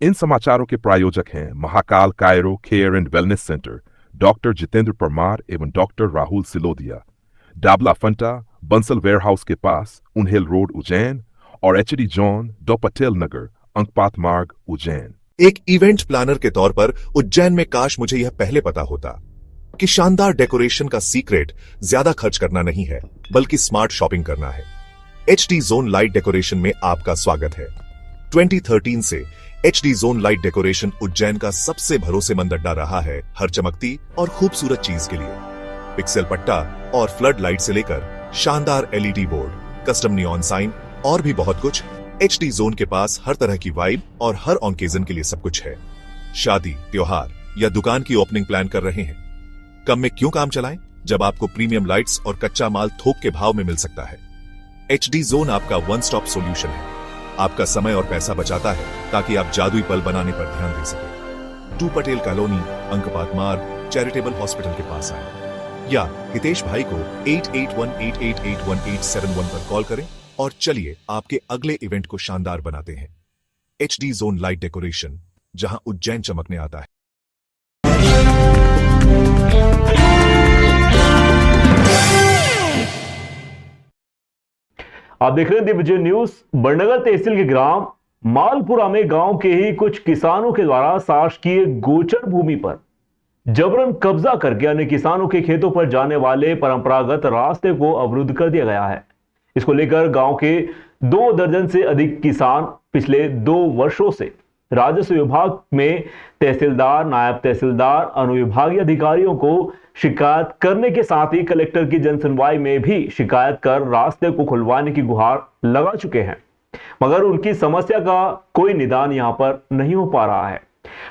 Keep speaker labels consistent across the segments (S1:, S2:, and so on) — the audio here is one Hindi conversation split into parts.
S1: इन समाचारों के प्रायोजक हैं Mahakal chiro care and wellness centre, doctor Jitendra Parmar एवं डॉक्टर राहुल सिलोदिया, डाबला फंटा, बंसल वेयरहाउस के पास, उन्हेल रोड, उज्जैन, और एचडी जॉन, डॉ पटेल नगर, अंकपात मार्ग, उज्जैन।
S2: एक इवेंट प्लानर के तौर पर उज्जैन में काश मुझे यह पहले पता होता कि शानदार डेकोरेशन का सीक्रेट ज्यादा खर्च करना नहीं है, बल्कि स्मार्ट शॉपिंग करना है। एचडी जोन लाइट डेकोरेशन में आपका स्वागत है। 2013 से HD zone light decoration Ujjain का सबसे भरोसेमंद अड्डा रहा है हर चमकती और खूबसूरत चीज के लिए। पिक्सल पट्टा और फ्लड लाइट से लेकर शानदार LED board, custom neon sign और भी बहुत कुछ, एचडी जोन के पास हर तरह की वाइब और हर ऑकेजन के लिए सब कुछ है। शादी, त्योहार या दुकान की ओपनिंग प्लान कर रहे हैं? कम में क्यों काम चलाएं जब आपको प्रीमियम लाइट्स और कच्चा माल थोक के भाव में मिल सकता है। एचडी जोन आपका वन स्टॉप सॉल्यूशन है। आपका समय और पैसा बचाता है ताकि आप जादुई पल बनाने पर ध्यान दे सकें। 2 पटेल कॉलोनी, अंकपात मार्ग, चैरिटेबल हॉस्पिटल के पास आए या हितेश भाई को 8818881871 पर कॉल करें और चलिए आपके अगले इवेंट को शानदार बनाते हैं। एचडी जोन लाइट डेकोरेशन, जहां उज्जैन चमकने आता है।
S3: आप देख रहे हैं दिग्विजय न्यूज। बड़नगर तहसील के ग्राम मालपुरा में गांव के ही कुछ किसानों के द्वारा शासकीय गोचर भूमि पर जबरन कब्जा करके अन्य किसानों के खेतों पर जाने वाले परंपरागत रास्ते को अवरुद्ध कर दिया गया है। इसको लेकर गांव के 2 दर्जन से अधिक किसान पिछले 2 वर्षों से राजस्व विभाग में तहसीलदार, नायब तहसीलदार, अनुविभागीय अधिकारियों को शिकायत करने के साथ ही कलेक्टर की जनसुनवाई में भी शिकायत कर रास्ते को खुलवाने की गुहार लगा चुके हैं, मगर उनकी समस्या का कोई निदान यहां पर नहीं हो पा रहा है।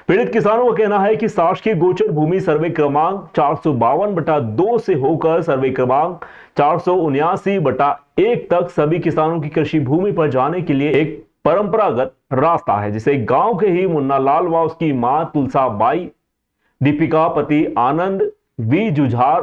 S3: पीड़ित किसानों का कहना है कि शासकीय गोचर भूमि सर्वे क्रमांक 452/2 से होकर सर्वे क्रमांक 479/1 तक सभी किसानों की कृषि भूमि पर जाने के लिए एक परंपरागत रास्ता है, जिसे गांव के ही मुन्ना लाल व उसकी मां तुलसा बाई, दीपिका पति आनंद वी जुझार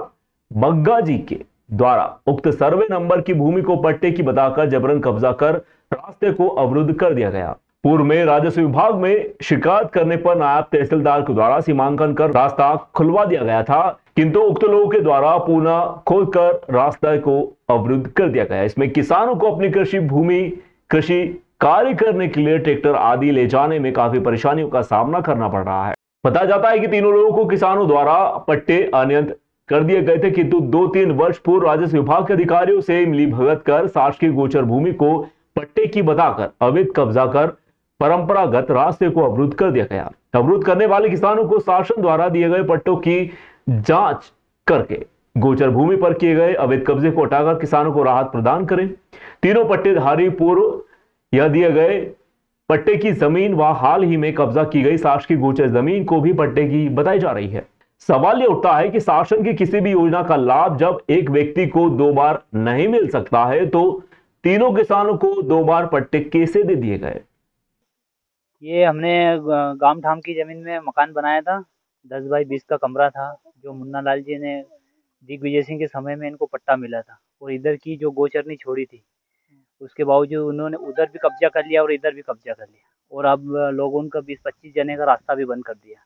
S3: बग्गा जी के द्वारा उक्त सर्वे नंबर की भूमि को पट्टे की बताकर जबरन कब्जा कर रास्ते को अवरुद्ध कर दिया गया। पूर्व में राजस्व विभाग में शिकायत करने पर नायब तहसीलदार के द्वारा सीमांकन कर रास्ता खुलवा दिया गया था, किंतु उक्त लोगों के द्वारा पुनः खोदकर रास्ते को अवरुद्ध कर दिया गया। इसमें किसानों को अपनी कृषि भूमि, कृषि कार्य करने के लिए ट्रैक्टर आदि ले जाने में काफी परेशानियों का सामना करना पड़ रहा है। बताया जाता है कि तीनों लोगों को किसानों द्वारा पट्टे अनियंत्रित कर दिए गए थे, किंतु 2-3 वर्ष पूर्व राजस्व विभाग के अधिकारियों से मिलीभगत कर शासकीय गोचर भूमि को पट्टे की बताकर अवैध कब्जा कर परंपरागत रास्ते को अवरुद्ध कर दिया गया। अवरुद्ध करने वाले किसानों को शासन द्वारा दिए गए पट्टों की जांच करके गोचर भूमि पर किए गए अवैध कब्जे को हटाकर किसानों को राहत प्रदान करें। तीनों पट्टेधारी पूर्व यह दिए गए पट्टे की जमीन व हाल ही में कब्जा की गई शासकीय गोचर जमीन को भी पट्टे की बताई जा रही है। सवाल यह उठता है कि शासन की किसी भी योजना का लाभ जब एक व्यक्ति को 2 बार नहीं मिल सकता है, तो तीनों किसानों को 2 बार पट्टे कैसे दे दिए गए?
S4: ये हमने गांव ठाम की जमीन में मकान बनाया था। 10 बाई 20 का कमरा था, जो मुन्ना लाल जी ने दिग्विजय सिंह के समय में इनको पट्टा मिला था, और इधर की जो गोचरनी छोड़ी थी, उसके बावजूद उन्होंने उधर भी कब्जा कर लिया और इधर भी कब्जा कर लिया, और अब लोगों का 20-25 जने का रास्ता भी बंद कर दिया।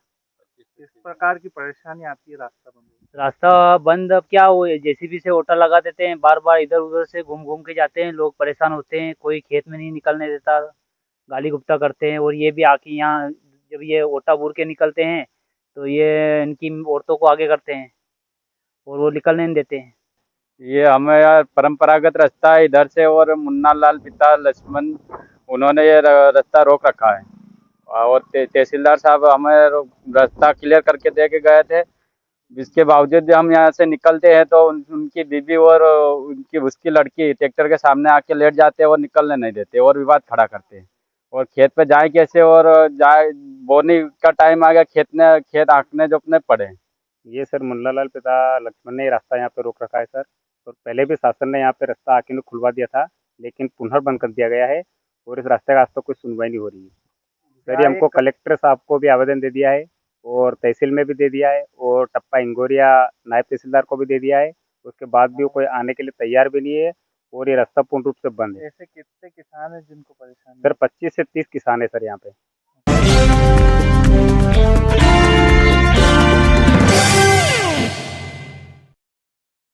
S5: इस प्रकार की परेशानी आती है
S4: रास्ता बंद, अब क्या हो, जेसीबी से ओटा लगा देते हैं, बार बार इधर उधर से घूम घूम के जाते हैं, लोग परेशान होते हैं, कोई खेत में नहीं निकलने देता, गाली गुप्ता करते हैं। और ये भी आके यहाँ जब ये ओटा बूर के निकलते हैं तो ये इनकी औरतों को आगे करते हैं और वो निकलने नहीं देते हैं।
S6: ये हमें यार परंपरागत रास्ता है इधर से, और मुन्ना लाल पिता लक्ष्मण उन्होंने ये रास्ता रोक रखा है, और तहसीलदार साहब हमें रास्ता क्लियर करके दे के गए थे। इसके बावजूद भी हम यहाँ से निकलते हैं तो उनकी बीबी और उसकी लड़की ट्रैक्टर के सामने आके लेट जाते हैं और निकलने नहीं देते और विवाद खड़ा करते हैं। और खेत पे जाए कैसे, और जाए बोनी का टाइम आ गया, खेत आंकने जो अपने पड़े।
S5: ये सर मुन्ना लाल पिता लक्ष्मण ने रास्ता यहाँ पे रोक रखा है सर, और पहले भी शासन ने यहाँ पे रास्ता आके खुलवा दिया था, लेकिन पुनः बंद कर दिया गया है, और इस रास्ते का आज तक कोई सुनवाई नहीं हो रही है सर। ये हमको कलेक्टर साहब को भी आवेदन दे दिया है, और तहसील में भी दे दिया है, और टप्पा इंगोरिया नायब तहसीलदार को भी दे दिया है। उसके बाद भी कोई आने के लिए तैयार भी नहीं है, और ये रास्ता पूर्ण रूप से बंद है।
S7: ऐसे कितने किसान हैं जिनको परेशानी?
S5: सर 25 से 30 किसान है सर यहाँ पे।